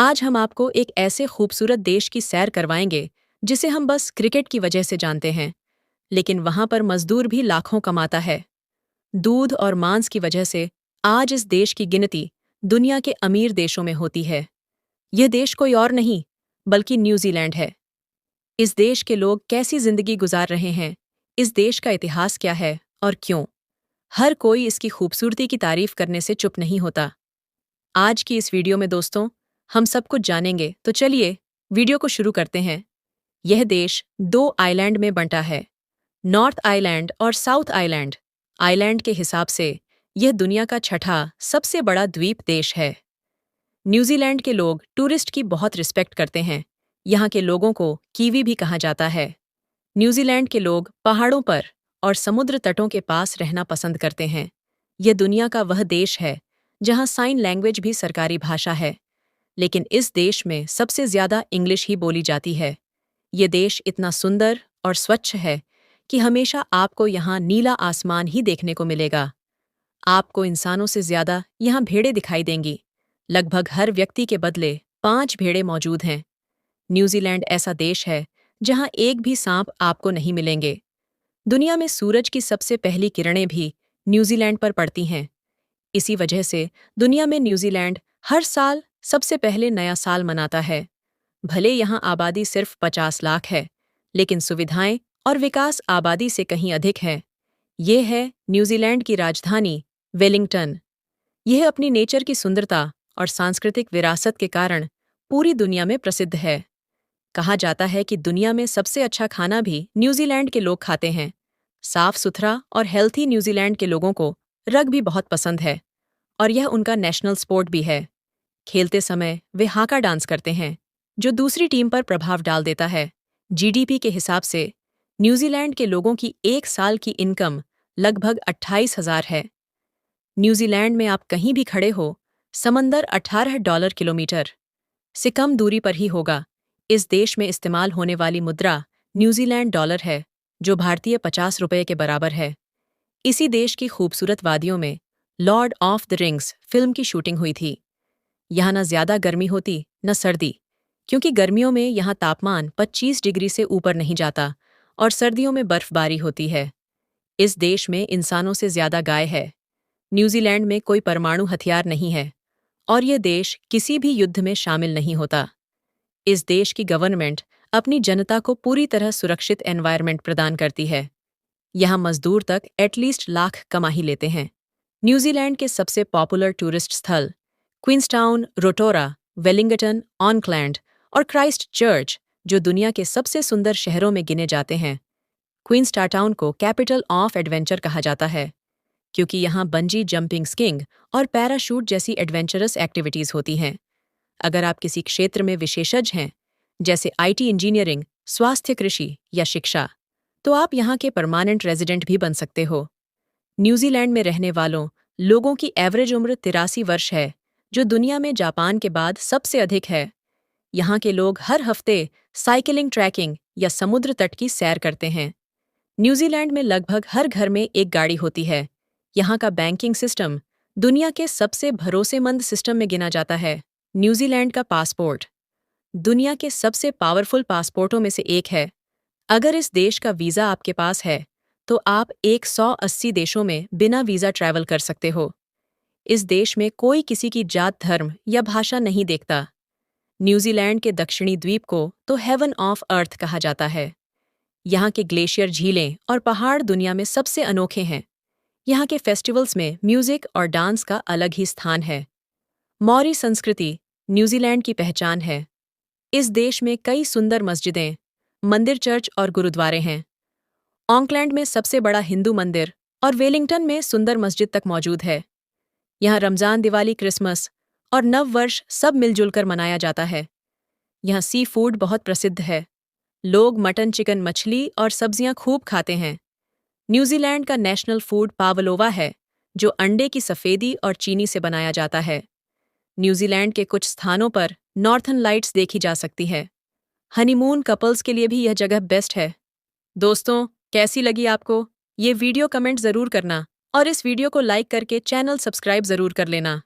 आज हम आपको एक ऐसे खूबसूरत देश की सैर करवाएंगे जिसे हम बस क्रिकेट की वजह से जानते हैं, लेकिन वहां पर मजदूर भी लाखों कमाता है। दूध और मांस की वजह से आज इस देश की गिनती दुनिया के अमीर देशों में होती है। यह देश कोई और नहीं बल्कि न्यूजीलैंड है। इस देश के लोग कैसी जिंदगी गुजार रहे हैं, इस देश का इतिहास क्या है और क्यों, हर कोई इसकी खूबसूरती की तारीफ करने से चुप नहीं होता। आज की इस वीडियो में दोस्तों हम सब कुछ जानेंगे, तो चलिए वीडियो को शुरू करते हैं। यह देश दो आइलैंड में बंटा है, नॉर्थ आइलैंड और साउथ आइलैंड। आइलैंड के हिसाब से यह दुनिया का छठा सबसे बड़ा द्वीप देश है। न्यूजीलैंड के लोग टूरिस्ट की बहुत रिस्पेक्ट करते हैं। यहाँ के लोगों को कीवी भी कहा जाता है। न्यूजीलैंड के लोग पहाड़ों पर और समुद्र तटों के पास रहना पसंद करते हैं। यह दुनिया का वह देश है जहाँ साइन लैंग्वेज भी सरकारी भाषा है, लेकिन इस देश में सबसे ज्यादा इंग्लिश ही बोली जाती है। ये देश इतना सुंदर और स्वच्छ है कि हमेशा आपको यहाँ नीला आसमान ही देखने को मिलेगा। आपको इंसानों से ज्यादा यहाँ भेड़ें दिखाई देंगी। लगभग हर व्यक्ति के बदले 5 भेड़ें मौजूद हैं। न्यूजीलैंड ऐसा देश है जहाँ एक भी सांप आपको नहीं मिलेंगे। दुनिया में सूरज की सबसे पहली किरणें भी न्यूजीलैंड पर पड़ती हैं। इसी वजह से दुनिया में न्यूजीलैंड हर साल सबसे पहले नया साल मनाता है। भले यहाँ आबादी सिर्फ 50 लाख है, लेकिन सुविधाएं और विकास आबादी से कहीं अधिक है। ये है न्यूजीलैंड की राजधानी वेलिंगटन। यह अपनी नेचर की सुंदरता और सांस्कृतिक विरासत के कारण पूरी दुनिया में प्रसिद्ध है। कहा जाता है कि दुनिया में सबसे अच्छा खाना भी न्यूजीलैंड के लोग खाते हैं। साफ सुथरा और हेल्थी न्यूजीलैंड के लोगों को रग्बी बहुत पसंद है और यह उनका नेशनल स्पोर्ट भी है। खेलते समय वे हाका डांस करते हैं, जो दूसरी टीम पर प्रभाव डाल देता है। जीडीपी के हिसाब से न्यूजीलैंड के लोगों की एक साल की इनकम लगभग 28,000 है। न्यूजीलैंड में आप कहीं भी खड़े हो, समंदर $18 किलोमीटर से कम दूरी पर ही होगा। इस देश में इस्तेमाल होने वाली मुद्रा न्यूजीलैंड डॉलर है, जो भारतीय 50 रुपये के बराबर है। इसी देश की खूबसूरत वादियों में Lord of the rings film की शूटिंग हुई थी। यहाँ न ज्यादा गर्मी होती न सर्दी, क्योंकि गर्मियों में यहाँ तापमान 25 डिग्री से ऊपर नहीं जाता और सर्दियों में बर्फबारी होती है। इस देश में इंसानों से ज्यादा गाय है। न्यूजीलैंड में कोई परमाणु हथियार नहीं है और यह देश किसी भी युद्ध में शामिल नहीं होता। इस देश की गवर्नमेंट अपनी जनता को पूरी तरह सुरक्षित एनवायरनमेंट प्रदान करती है। यहाँ मजदूर तक एटलीस्ट लाख कमा ही लेते हैं। न्यूजीलैंड के सबसे पॉपुलर टूरिस्ट स्थल क्वींसटाउन, रोटोरा, वेलिंगटन, ऑकलैंड और क्राइस्ट चर्च, जो दुनिया के सबसे सुंदर शहरों में गिने जाते हैं। क्वींसटाउन को कैपिटल ऑफ एडवेंचर कहा जाता है, क्योंकि यहाँ बंजी जंपिंग, स्कीइंग और पैराशूट जैसी एडवेंचरस एक्टिविटीज होती हैं। अगर आप किसी क्षेत्र में विशेषज्ञ हैं, जैसे आईटी इंजीनियरिंग, स्वास्थ्य, कृषि या शिक्षा, तो आप यहाँ के परमानेंट रेजिडेंट भी बन सकते हो। न्यूजीलैंड में रहने वालों लोगों की एवरेज उम्र 83 वर्ष है, जो दुनिया में जापान के बाद सबसे अधिक है। यहाँ के लोग हर हफ्ते साइकिलिंग, ट्रैकिंग या समुद्र तट की सैर करते हैं। न्यूजीलैंड में लगभग हर घर में एक गाड़ी होती है। यहाँ का बैंकिंग सिस्टम दुनिया के सबसे भरोसेमंद सिस्टम में गिना जाता है। न्यूजीलैंड का पासपोर्ट दुनिया के सबसे पावरफुल पासपोर्टों में से एक है। अगर इस देश का वीज़ा आपके पास है, तो आप 180 देशों में बिना वीज़ा ट्रैवल कर सकते हो। इस देश में कोई किसी की जात, धर्म या भाषा नहीं देखता। न्यूजीलैंड के दक्षिणी द्वीप को तो हेवन ऑफ अर्थ कहा जाता है। यहाँ के ग्लेशियर, झीलें और पहाड़ दुनिया में सबसे अनोखे हैं। यहाँ के फेस्टिवल्स में म्यूजिक और डांस का अलग ही स्थान है। मौरी संस्कृति न्यूजीलैंड की पहचान है। इस देश में कई सुंदर मस्जिदें, मंदिर, चर्च और गुरुद्वारे हैं। ऑकलैंड में सबसे बड़ा हिंदू मंदिर और वेलिंगटन में सुंदर मस्जिद तक मौजूद है। यहाँ रमजान, दिवाली, क्रिसमस और नव वर्ष सब मिलजुल कर मनाया जाता है। यहाँ सी फूड बहुत प्रसिद्ध है। लोग मटन, चिकन, मछली और सब्जियां खूब खाते हैं। न्यूजीलैंड का नेशनल फूड पावलोवा है, जो अंडे की सफ़ेदी और चीनी से बनाया जाता है। न्यूजीलैंड के कुछ स्थानों पर नॉर्थर्न लाइट्स देखी जा सकती है। हनीमून कपल्स के लिए भी यह जगह बेस्ट है। दोस्तों, कैसी लगी आपको ये वीडियो? कमेंट ज़रूर करना और इस वीडियो को लाइक करके चैनल सब्सक्राइब ज़रूर कर लेना।